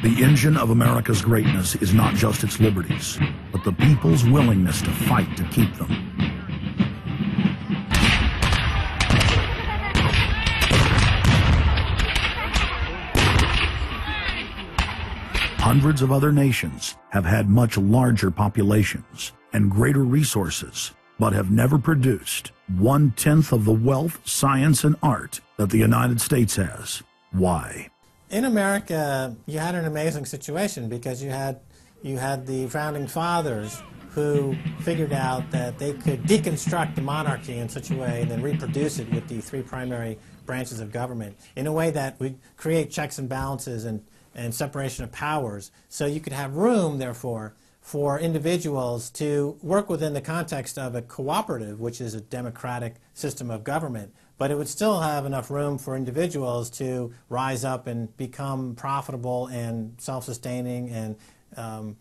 The engine of America's greatness is not just its liberties, but the people's willingness to fight to keep them. Hundreds of other nations have had much larger populations and greater resources, but have never produced 1/10 of the wealth, science, and art that the United States has. Why? In America, you had an amazing situation because you had the founding fathers who figured out that they could deconstruct the monarchy in such a way and then reproduce it with the three primary branches of government in a way that would create checks and balances and separation of powers. So you could have room, therefore, for individuals to work within the context of a cooperative, which is a democratic system of government, but it would still have enough room for individuals to rise up and become profitable and self-sustaining and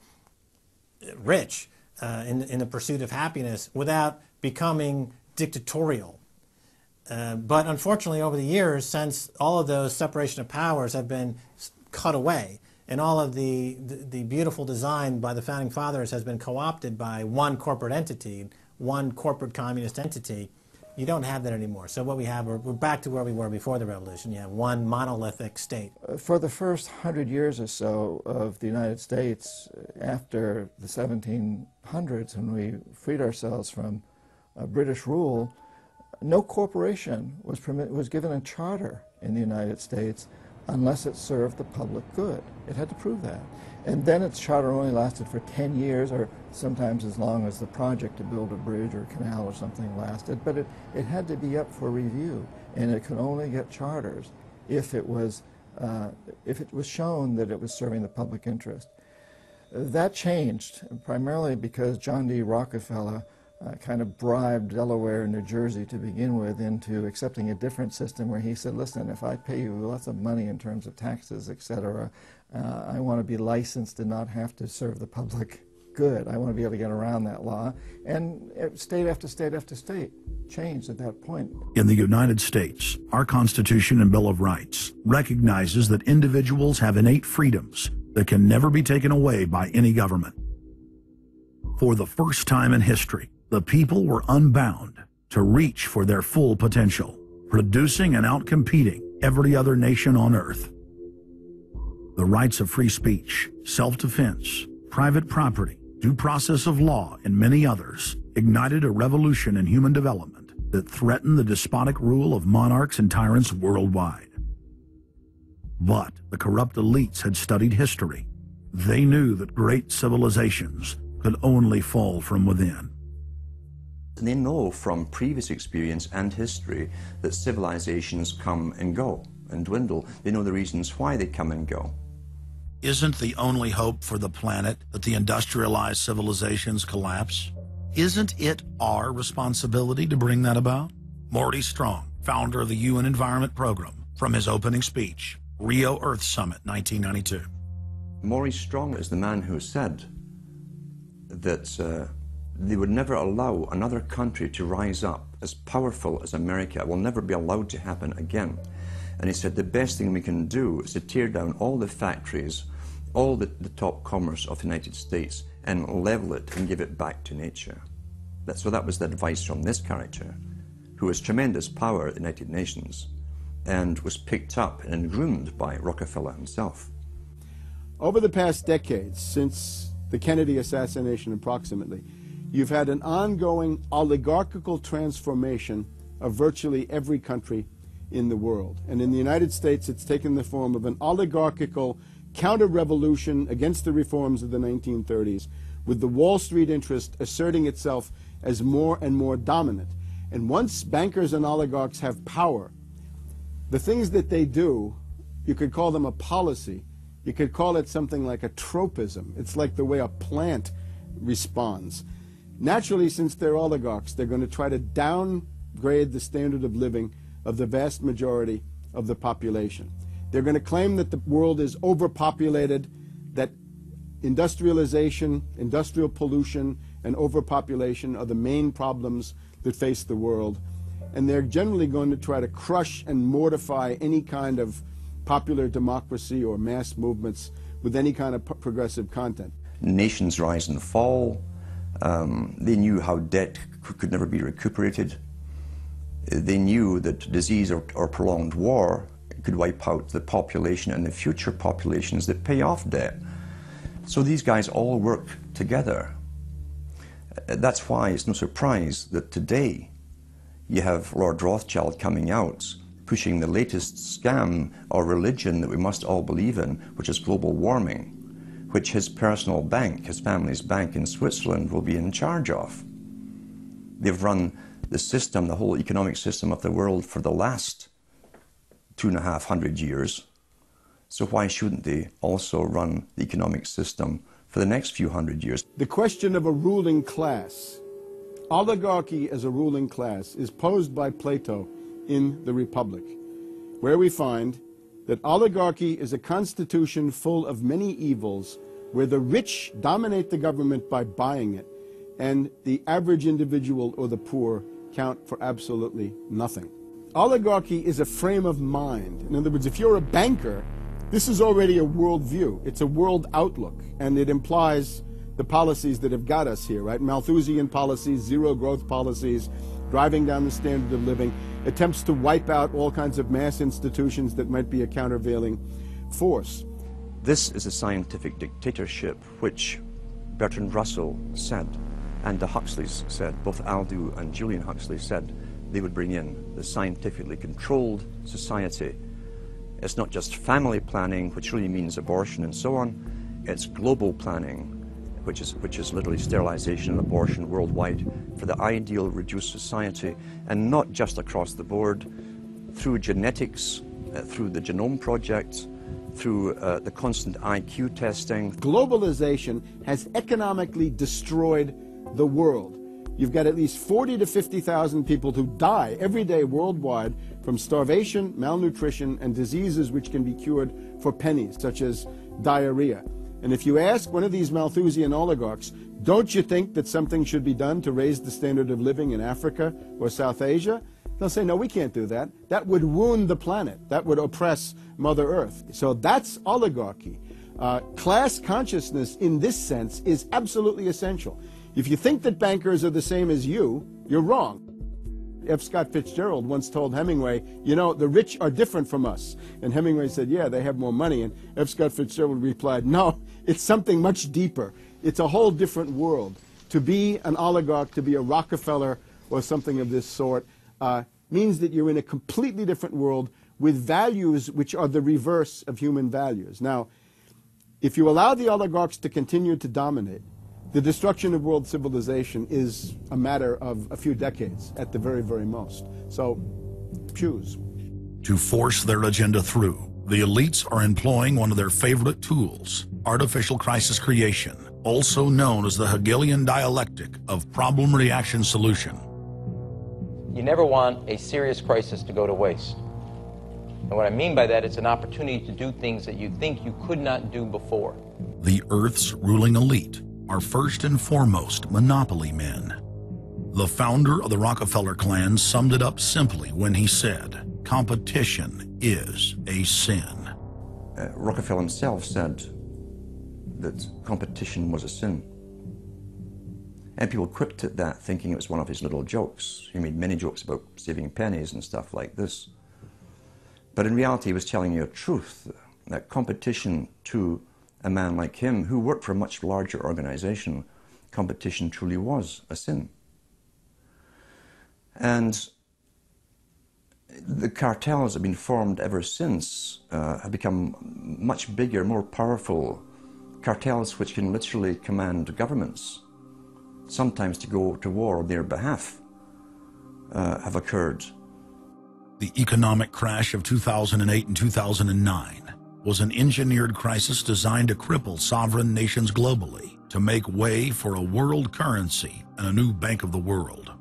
rich in the pursuit of happiness without becoming dictatorial. But unfortunately, over the years, since all of those separation of powers have been cut away, and all of the beautiful design by the founding fathers has been co-opted by one corporate entity, one corporate communist entity, you don't have that anymore. So what we have, we're back to where we were before the revolution. You have one monolithic state. For the first 100 years or so of the United States, after the 1700s, when we freed ourselves from British rule, no corporation was given a charter in the United States unless it served the public good. It had to prove that. And then its charter only lasted for 10 years, or sometimes as long as the project to build a bridge or a canal or something lasted. But it had to be up for review, and it could only get charters if it was shown that it was serving the public interest. That changed, primarily because John D. Rockefeller kind of bribed Delaware and New Jersey to begin with into accepting a different system where he said, listen, if I pay you lots of money in terms of taxes, etc., I want to be licensed and not have to serve the public good. I want to be able to get around that law. And state after state after state changed at that point. In the United States, our Constitution and Bill of Rights recognizes that individuals have innate freedoms that can never be taken away by any government. For the first time in history, the people were unbound to reach for their full potential, producing and outcompeting every other nation on earth. The rights of free speech, self-defense, private property, due process of law, and many others ignited a revolution in human development that threatened the despotic rule of monarchs and tyrants worldwide. But the corrupt elites had studied history. They knew that great civilizations could only fall from within. They know from previous experience and history that civilizations come and go and dwindle. They know the reasons why they come and go. Isn't the only hope for the planet that the industrialized civilizations collapse? Isn't it our responsibility to bring that about? Morty Strong, founder of the UN Environment Program, from his opening speech, Rio Earth Summit, 1992. Maurice Strong is the man who said that they would never allow another country to rise up as powerful as America. It will never be allowed to happen again. And he said the best thing we can do is to tear down all the factories, all the top commerce of the United States, and level it and give it back to nature. So that was the advice from this character, who has tremendous power at the United Nations and was picked up and groomed by Rockefeller himself. Over the past decades, since the Kennedy assassination approximately, you've had an ongoing oligarchical transformation of virtually every country in the world. And in the United States, it's taken the form of an oligarchical counter-revolution against the reforms of the 1930s, with the Wall Street interest asserting itself as more and more dominant. And once bankers and oligarchs have power, the things that they do, you could call them a policy. You could call it something like a tropism. It's like the way a plant responds. Naturally, since they're oligarchs, they're going to try to downgrade the standard of living of the vast majority of the population. They're going to claim that the world is overpopulated, that industrialization, industrial pollution, and overpopulation are the main problems that face the world. And they're generally going to try to crush and mortify any kind of popular democracy or mass movements with any kind of progressive content. Nations rise and fall. They knew how debt could never be recuperated. They knew that disease or prolonged war could wipe out the population and the future populations that pay off debt. So these guys all work together. That's why it's no surprise that today you have Lord Rothschild coming out pushing the latest scam or religion that we must all believe in, which is global warming, which his personal bank, his family's bank in Switzerland, will be in charge of. They've run the system, the whole economic system of the world for the last 250 years. So why shouldn't they also run the economic system for the next few hundred years? The question of a ruling class, oligarchy as a ruling class, is posed by Plato in the Republic, where we find that oligarchy is a constitution full of many evils, where the rich dominate the government by buying it, and the average individual or the poor count for absolutely nothing. Oligarchy is a frame of mind. In other words, if you're a banker, this is already a worldview. It's a world outlook, and it implies the policies that have got us here, right? Malthusian policies, zero growth policies, driving down the standard of living, attempts to wipe out all kinds of mass institutions that might be a countervailing force. This is a scientific dictatorship, which Bertrand Russell said, and the Huxleys said, both Aldous and Julian Huxley said they would bring in the scientifically controlled society. It's not just family planning, which really means abortion and so on. It's global planning, which is literally sterilization and abortion worldwide for the ideal reduced society, and not just across the board, through genetics, through the Genome Project, through the constant IQ testing. Globalization has economically destroyed the world. You've got at least 40 to 50,000 people who die every day worldwide from starvation, malnutrition, and diseases which can be cured for pennies, such as diarrhea. And if you ask one of these Malthusian oligarchs, don't you think that something should be done to raise the standard of living in Africa or South Asia? They'll say, no, we can't do that. That would wound the planet. That would oppress Mother Earth. So that's oligarchy. Class consciousness in this sense is absolutely essential. If you think that bankers are the same as you, you're wrong. F. Scott Fitzgerald once told Hemingway, you know, the rich are different from us. And Hemingway said, yeah, they have more money. And F. Scott Fitzgerald replied, no, it's something much deeper. It's a whole different world. To be an oligarch, to be a Rockefeller or something of this sort, means that you're in a completely different world with values which are the reverse of human values. Now, if you allow the oligarchs to continue to dominate, the destruction of world civilization is a matter of a few decades at the very, very most. So, choose. To force their agenda through, the elites are employing one of their favorite tools, artificial crisis creation, also known as the Hegelian dialectic of problem-reaction-solution. You never want a serious crisis to go to waste. And what I mean by that, it's an opportunity to do things that you think you could not do before. The Earth's ruling elite are first and foremost monopoly men. The founder of the Rockefeller clan summed it up simply when he said, competition is a sin. Rockefeller himself said that competition was a sin. And people quipped at that, thinking it was one of his little jokes. He made many jokes about saving pennies and stuff like this. But in reality, he was telling you a truth, that competition to a man like him, who worked for a much larger organization, competition truly was a sin. And the cartels that have been formed ever since have become much bigger, more powerful cartels which can literally command governments, sometimes to go to war on their behalf, have occurred. The economic crash of 2008 and 2009 was an engineered crisis designed to cripple sovereign nations globally to make way for a world currency and a new bank of the world.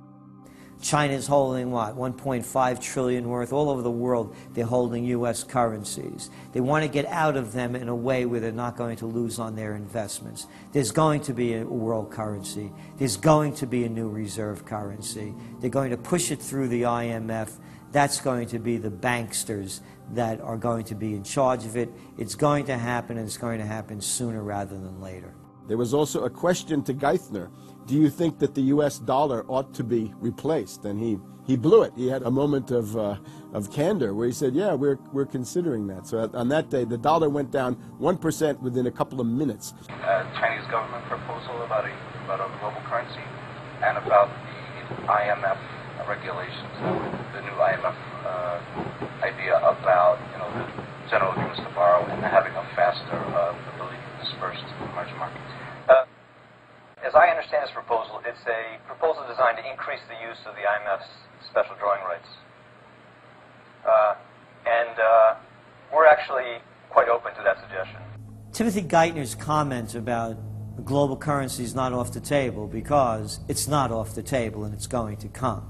China's holding what, 1.5 trillion worth all over the world. They're holding U.S. currencies. They want to get out of them in a way where they're not going to lose on their investments. There's going to be a world currency. There's going to be a new reserve currency. They're going to push it through the IMF. that's going to be the banksters that are going to be in charge of it. It's going to happen, and it's going to happen sooner rather than later. There was also a question to Geithner. Do you think that the U.S. dollar ought to be replaced? And he blew it. He had a moment of candor where he said, yeah, we're considering that. So on that day, the dollar went down 1% within a couple of minutes. Chinese government proposal about a global currency and about the IMF regulations, the new IMF idea about the general agreements to borrow and having a faster ability to disperse to the emerging markets. As I understand this proposal, it's a proposal designed to increase the use of the IMF's special drawing rights. And we're actually quite open to that suggestion. Timothy Geithner's comment about global currency is not off the table because it's not off the table and it's going to come.